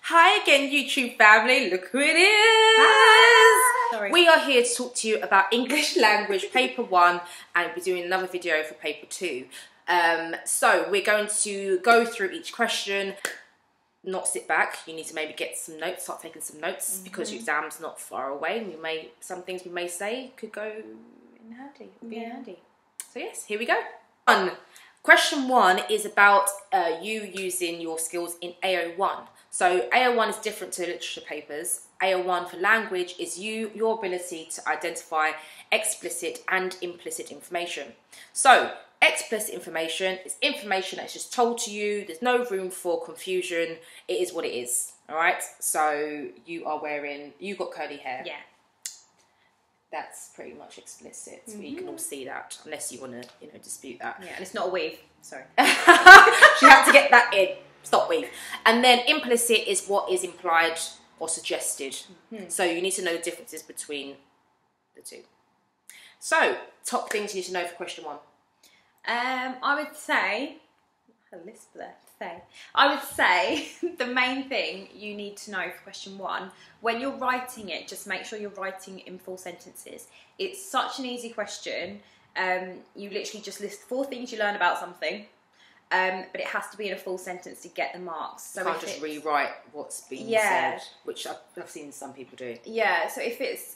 Hi again, YouTube family. Look who it is. Hi. Sorry. We are here to talk to you about English Language Paper 1, and we're doing another video for Paper 2. So we're going to go through each question, not sit back. You need to maybe get some notes, start taking some notes, because your exam's not far away, and some things we may say could go in handy, be handy. So yes, here we go. Question 1 is about you using your skills in AO1. So AO1 is different to literature papers. AO1 for language is your ability to identify explicit and implicit information. So explicit information is information that's just told to you. There's no room for confusion. It is what it is. All right. So you've got curly hair. Yeah. That's pretty much explicit. You can all see that, unless you want to, dispute that. Yeah, and it's not a weave. Sorry. She had to get that in. Stop weave. And then implicit is what is implied or suggested. So you need to know the differences between the two. So, top things you need to know for question 1. I would say, I would say the main thing you need to know for question 1, when you're writing it, just make sure you're writing in full sentences. It's such an easy question. You literally just list 4 things you learn about something, but it has to be in a full sentence to get the marks. So you can't just rewrite what's been said, which I've seen some people do. Yeah, so if it's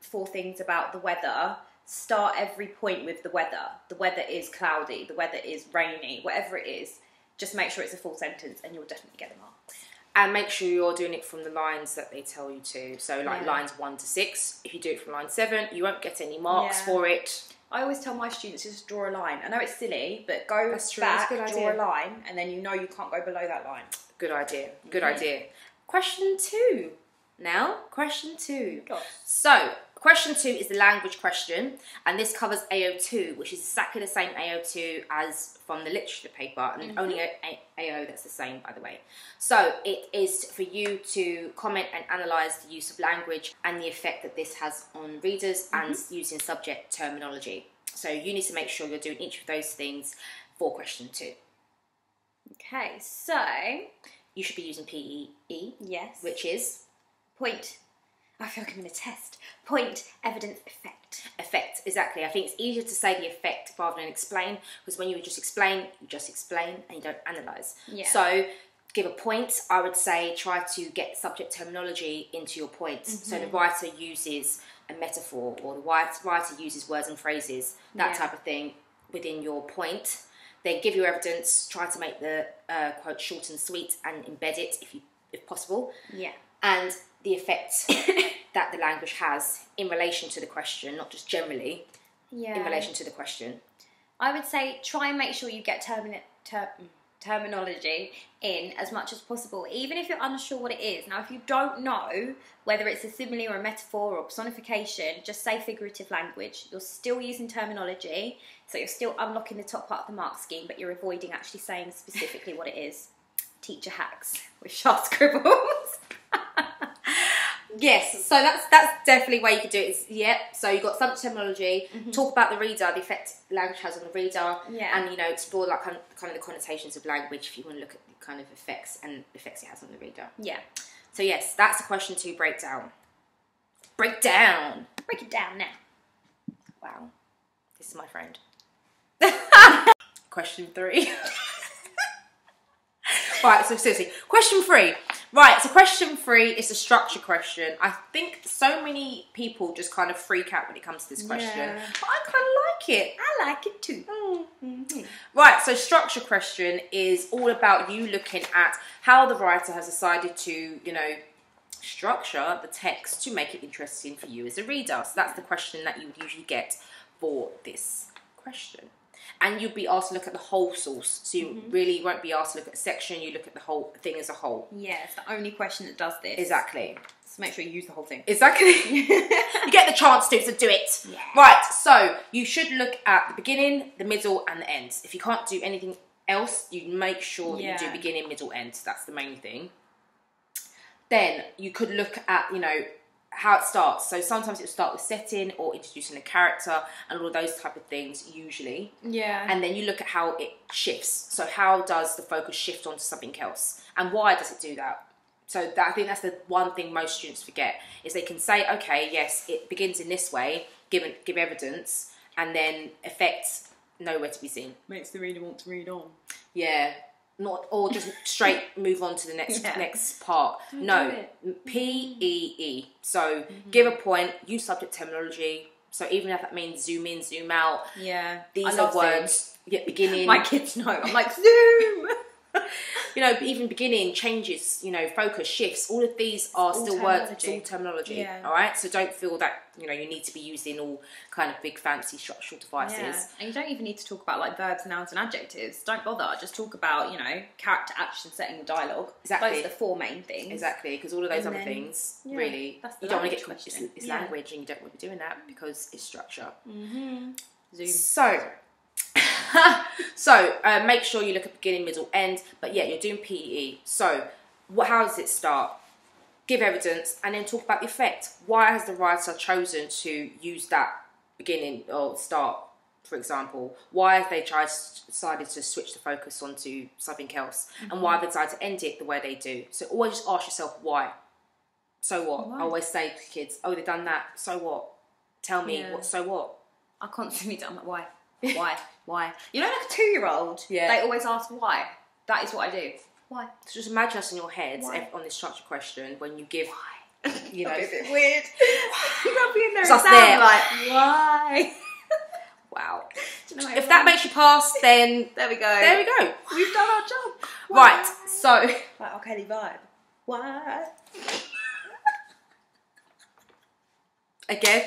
4 things about the weather, start every point with the weather. The weather is cloudy, the weather is rainy, whatever it is. Just make sure it's a full sentence and you'll definitely get the marks. And make sure you're doing it from the lines that they tell you to. So like lines 1 to 6. If you do it from line 7, you won't get any marks for it. I always tell my students to just draw a line. I know it's silly, but go back, draw a line, and then you know you can't go below that line. Good idea. Good idea. Question 2. Now, question 2. Gosh. So, question 2 is the language question, and this covers AO2, which is exactly the same AO2 as from the literature paper, and only AO that's the same, by the way. So it is for you to comment and analyse the use of language and the effect that this has on readers and using subject terminology. So you need to make sure you're doing each of those things for question 2. Okay, so you should be using PEE. Yes. Which is point. I feel like I'm in a test. Point, evidence, effect. Effect, exactly. I think it's easier to say the effect rather than explain, because when you just explain and you don't analyse. Yeah. So, give a point, I would say try to get subject terminology into your points. So the writer uses a metaphor, or the writer uses words and phrases, that type of thing within your point. Then give your evidence, try to make the quote short and sweet and embed it if possible. Yeah. And the effect that the language has in relation to the question, not just generally, in relation to the question. I would say try and make sure you get terminology in as much as possible, even if you're unsure what it is. Now, if you don't know whether it's a simile or a metaphor or personification, just say figurative language. You're still using terminology, so you're still unlocking the top part of the mark scheme, but you're avoiding actually saying specifically what it is. Teacher hacks with sharp scribbles. Yes, so that's definitely where you could do it. So you've got subject terminology, talk about the reader, the effect language has on the reader, and explore like kind of the connotations of language if you want to look at the kind of effects and effects it has on the reader. Yeah. So yes, that's the question 2 breakdown. Break it down now. Wow, this is my friend. Question 3. Right, so seriously, question 3. Right, so question 3 is a structure question. I think so many people just kind of freak out when it comes to this question. But I kind of like it. I like it too. Right, so structure question is all about you looking at how the writer has decided to, structure the text to make it interesting for you as a reader. So that's the question that you would usually get for this question. And you'll be asked to look at the whole source. So you really won't be asked to look at a section, you look at the whole thing as a whole. Yeah, it's the only question that does this. Exactly. So make sure you use the whole thing. Exactly. You get the chance to, so do it. Yeah. Right, so you should look at the beginning, the middle, and the end. If you can't do anything else, you make sure that you do beginning, middle, end. That's the main thing. Then you could look at, how it starts. So sometimes it'll start with setting or introducing a character and all those type of things usually. Yeah. And then you look at how it shifts. So how does the focus shift onto something else? And why does it do that? So I think that's the one thing most students forget, is they can say, okay, yes, it begins in this way, give evidence, and then effects nowhere to be seen. Makes the reader want to read on. Yeah. Not, or just straight move on to the next part. No, PEE. So give a point, use subject terminology. So even if that means zoom in, zoom out. Yeah. These are words. Yeah, beginning. My kids know. I'm like, zoom! You know, even beginning, changes, you know, focus, shifts, all of these are still words, it's all terminology, yeah. all right? So don't feel that, you know, you need to be using all kind of big fancy structural devices. Yeah. And you don't even need to talk about like verbs, nouns and adjectives. Don't bother. Just talk about, you know, character, action, setting, dialogue. Exactly. Those are the 4 main things. Exactly, because all of those other things, really, you don't want to get, it's language, and you don't want to be doing that because it's structure. Zoom. So make sure you look at beginning, middle, end. But yeah, you're doing PEE. So how does it start? Give evidence and then talk about the effect. Why has the writer chosen to use that beginning or start, for example? Why have they decided to switch the focus onto something else? And why have they decided to end it the way they do? So always just ask yourself why. So what? I always say to kids, oh, they've done that. So what? Tell me, so what? I constantly done that. Why? Why? You know, like a 2-year-old, they always ask why. That is what I do. Why? So just imagine us in your head on this structured question when you give, you know. It's a bit weird. You'll be in there and sound like, why? Wow. You know, if that makes you pass, then there we go. There we go. We've done our job. Why? Right, so. Like our Kelly vibe. Why? Again,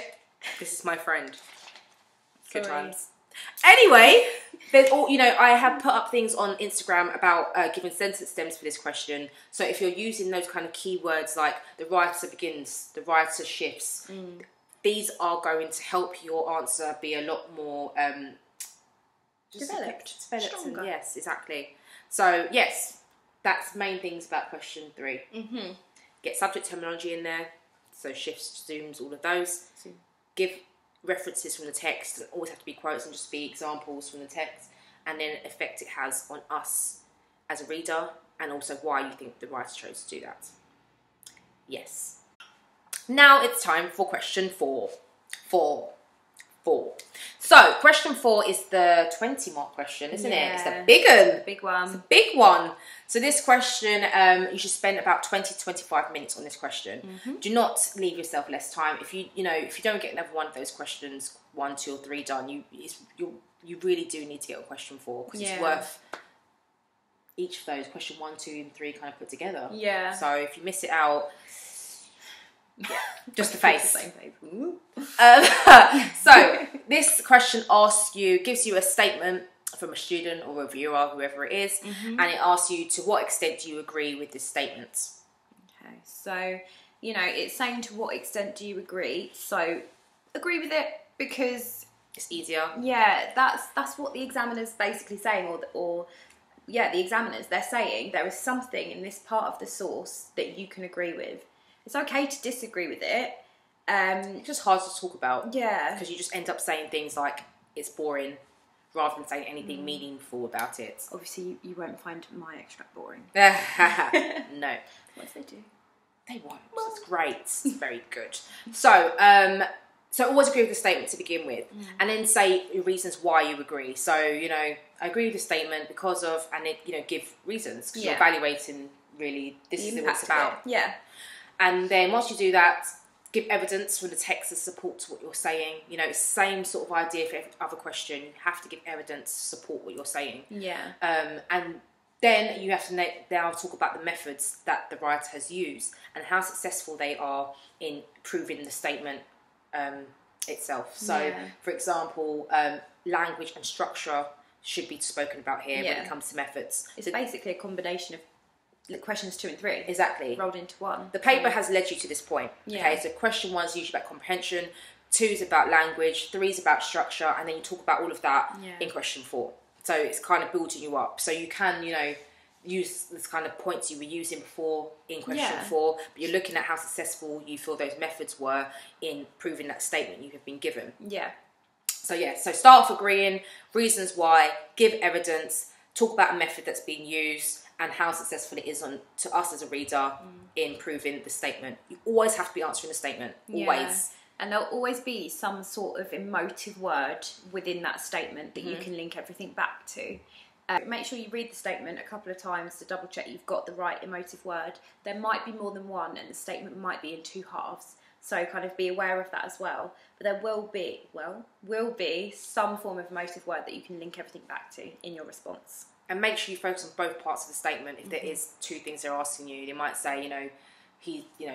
this is my friend. Good Sorry. times. Anyway, there's all, you know, I have put up things on Instagram about giving sentence stems for this question. So if you're using those kind of keywords like the writer begins, the writer shifts, these are going to help your answer be a lot more developed and yes, exactly. So yes, that's main things about question 3. Get subject terminology in there, so shifts, zooms, all of those. Give references from the text, and always have to be quotes and just be examples from the text, and then effect it has on us as a reader, and also why you think the writer chose to do that. Yes. Now it's time for question 4. So question 4 is the 20-mark question, isn't it? It's the big one. The big one. It's the big one. So this question, you should spend about 20 to 25 minutes on this question. Do not leave yourself less time. If you don't get another one of those questions, 1, 2, or 3 done, you really do need to get a question 4, because it's worth each of those, question 1, 2, and 3 kind of put together. Yeah. So if you miss it out, just the face. The same face. So this question gives you a statement from a student or reviewer, whoever it is, and it asks you to what extent do you agree with this statement. Okay, so you know it's saying to what extent do you agree. So agree with it because it's easier. Yeah, that's what the examiner's basically saying, or the examiners, they're saying there is something in this part of the source that you can agree with. It's okay to disagree with it. It's just hard to talk about. Yeah. Because you just end up saying things like, it's boring, rather than saying anything meaningful about it. Obviously, you won't find my extract boring. No. What if they do? They won't. It's great. It's very good. So always agree with the statement to begin with. And then say your reasons why you agree. So, you know, I agree with the statement because of, and then, you know, give reasons. Because you're evaluating, really, this is what it's about. Yeah. And then once you do that, give evidence from the text as support to what you're saying. You know, it's the same sort of idea for every other question. You have to give evidence to support what you're saying. Yeah. And then you have to now talk about the methods that the writer has used and how successful they are in proving the statement itself. So, for example, language and structure should be spoken about here when it comes to methods. It's basically a combination of questions 2 and 3. Exactly. Rolled into one. The paper has led you to this point. Yeah. Okay, so question 1 is usually about comprehension, 2 is about language, 3 is about structure, and then you talk about all of that in question 4. So it's kind of building you up. So you can, you know, use this kind of points you were using before in question 4, but you're looking at how successful you feel those methods were in proving that statement you have been given. Yeah. So so start off agreeing, reasons why, give evidence, talk about a method that's been used, and how successful it is to us as a reader in proving the statement. You always have to be answering the statement, always. And there'll always be some sort of emotive word within that statement that you can link everything back to. Make sure you read the statement a couple of times to double check you've got the right emotive word. There might be more than one, and the statement might be in two halves. So kind of be aware of that as well. But there will be some form of emotive word that you can link everything back to in your response. And make sure you focus on both parts of the statement. If there is two things they're asking you, they might say,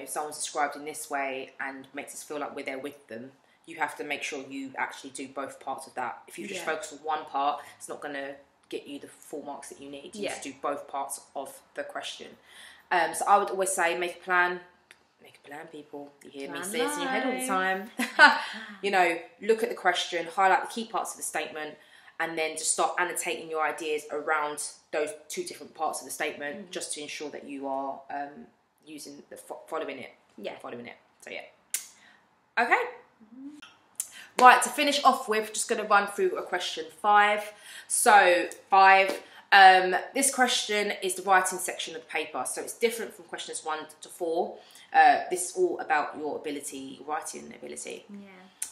someone's described in this way and makes us feel like we're there with them. You have to make sure you actually do both parts of that. If you just focus on one part, it's not going to get you the full marks that you need. You need to do both parts of the question. So I would always say, make a plan. Make a plan, people. You hear me say this in your head all the time. Look at the question, highlight the key parts of the statement, and then just start annotating your ideas around those two different parts of the statement, just to ensure that you are following it. Yeah, following it. So okay. Right, to finish off with, just going to run through a question 5. So 5. This question is the writing section of the paper, so it's different from questions 1 to 4. This is all about your writing ability.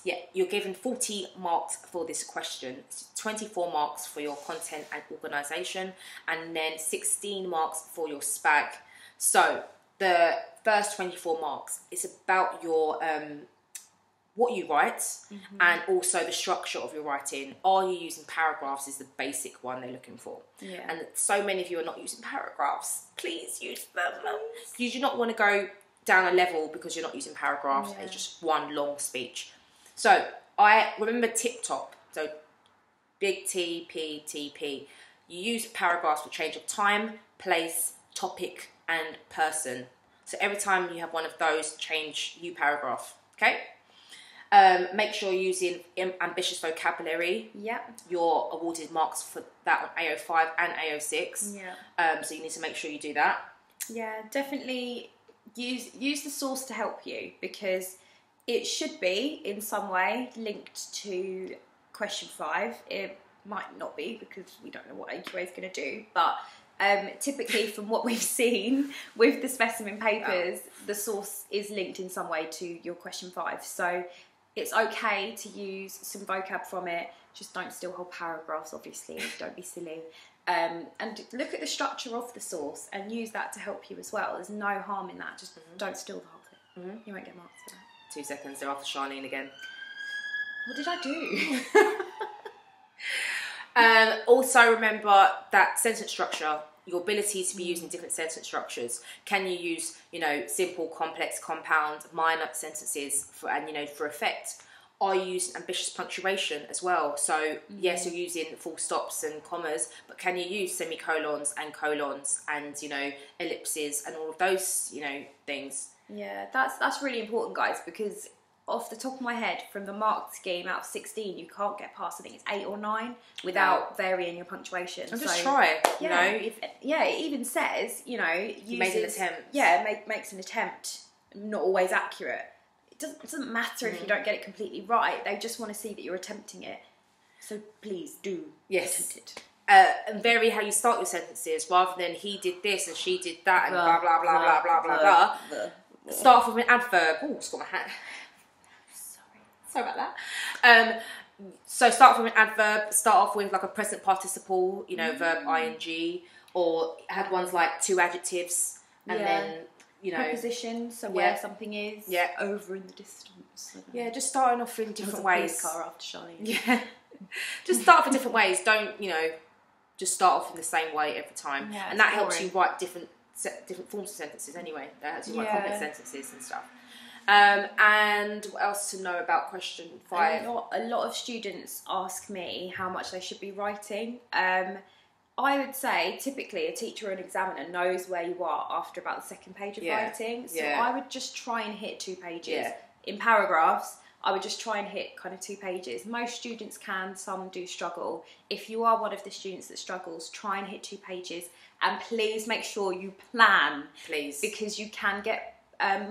Yeah, you're given 40 marks for this question, 24 marks for your content and organisation, and then 16 marks for your SPAG. So the first 24 marks is about your what you write and also the structure of your writing. Are you using paragraphs is the basic one they're looking for. Yeah. And so many of you are not using paragraphs. Please use them. You do not want to go down a level because you're not using paragraphs. It's just one long speech. So I remember tip top. So big T, P, T, P. You use paragraphs for change of time, place, topic, and person. So every time you have one of those, change new paragraph. Okay? Make sure you're using ambitious vocabulary. Yeah. You're awarded marks for that on AO5 and AO6. Yeah. So you need to make sure you do that. Yeah, definitely use the source to help you, because it should be in some way linked to question 5. It might not be, because we don't know what AQA is going to do, but typically from what we've seen with the specimen papers, the source is linked in some way to your question 5. So it's okay to use some vocab from it, just don't steal whole paragraphs, obviously, don't be silly. And look at the structure of the source and use that to help you as well. There's no harm in that, just don't steal the whole thing. You won't get marks for that. 2 seconds, they're after Charlene again. What did I do? Also remember that sentence structure, your ability to be using different sentence structures. Can you use, simple, complex, compound, minor sentences for effect? Are you using ambitious punctuation as well? So yes, you're using full stops and commas, but can you use semicolons and colons and ellipses and all of those things? Yeah, that's really important, guys, because off the top of my head, from the marked scheme out of 16, you can't get past, I think it's 8 or 9 without varying your punctuation. And just try, it even says, you made an attempt. Yeah, makes an attempt, not always accurate. It doesn't matter if you don't get it completely right. They just want to see that you're attempting it. So please do attempt it. And vary how you start your sentences, rather than he did this and she did that and blah, blah, blah, blah, blah, blah, blah. Start off with an adverb. Oh, it's got my hat. Sorry about that. So start off with an adverb. Start off with like a present participle, verb ing, or have ones like 2 adjectives, and then prepositions. So where something is. Yeah. Over in the distance. Yeah, just starting off in different ways. Car after Charlene. Yeah. Just start off in different ways. Don't just start off in the same way every time, and that helps you write different forms of sentences anyway. That helps you write complex sentences and stuff. And what else to know about question 5? A lot of students ask me how much they should be writing. I would say typically a teacher or an examiner knows where you are after about the second page of writing. So I would just try and hit 2 pages. Yeah. In paragraphs, I would just try and hit kind of 2 pages. Most students can, some do struggle. If you are one of the students that struggles, try and hit 2 pages. And please make sure you plan. Please. Because you can get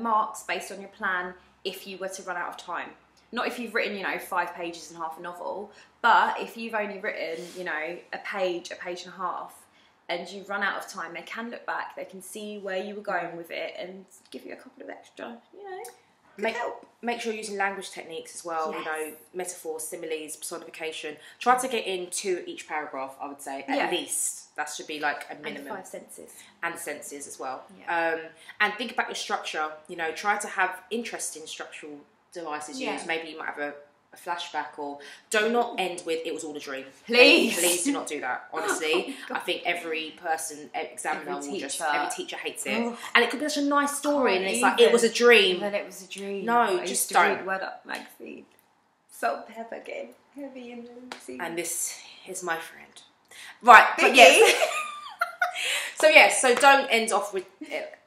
marks based on your plan if you were to run out of time. Not if you've written, 5 pages and half a novel, but if you've only written, a page and a half, and you run out of time, they can look back, they can see where you were going with it and give you a couple of extra, you know, make sure you're using language techniques as well, Yes. you know, metaphors, similes, personification. Try to get into each paragraph, I would say, at least. That should be like a minimum. And the 5 senses. And the senses as well. Yeah. And think about your structure, you know, try to have interesting structural devices used. Maybe you might have a flashback, or do not end with "it was all a dream." Please do not do that. Honestly, I think every examiner will every teacher hates it, and it could be such a nice story, and it's like it was a dream. And then it was a dream. No, I just used to don't. read Word Up magazine. Salt and pepper again, heavy in the sea. And this is my friend, right? But yes. So don't end off with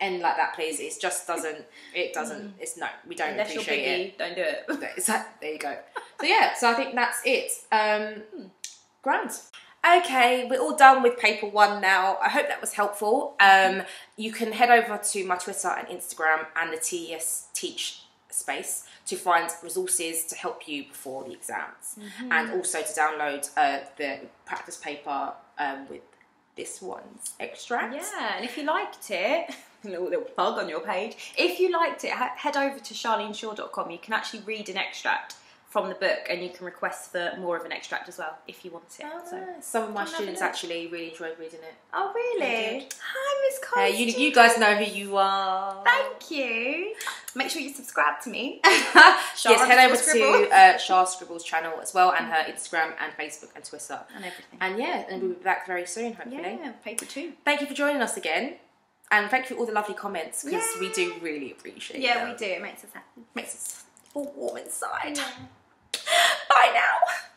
end like that, please. It just doesn't. It doesn't. It's no. We don't Unless appreciate you're biggie, it. don't do it. There you go. So I think that's it. Grand. Okay, we're all done with paper 1 now. I hope that was helpful. You can head over to my Twitter and Instagram and the TES Teach space to find resources to help you before the exams, and also to download the practice paper with this one's extract. Yeah, and if you liked it, a little plug on your page. If you liked it, head over to charleneshaw.com. You can actually read an extract from the book, and you can request for more of an extract as well if you want it. Some of my students actually really enjoyed reading it. Oh, really? Hi, Miss Constance. You guys know who you are. Thank you. Make sure you subscribe to me. Yes, head over to Shah Scribbles channel as well, and her Instagram and Facebook and Twitter. And everything. And we'll be back very soon, hopefully. Yeah, paper 2. Thank you for joining us again. And thank you for all the lovely comments, because we do really appreciate it. Yeah, we do. It makes us happy. Makes us all warm inside. Yeah. Bye now.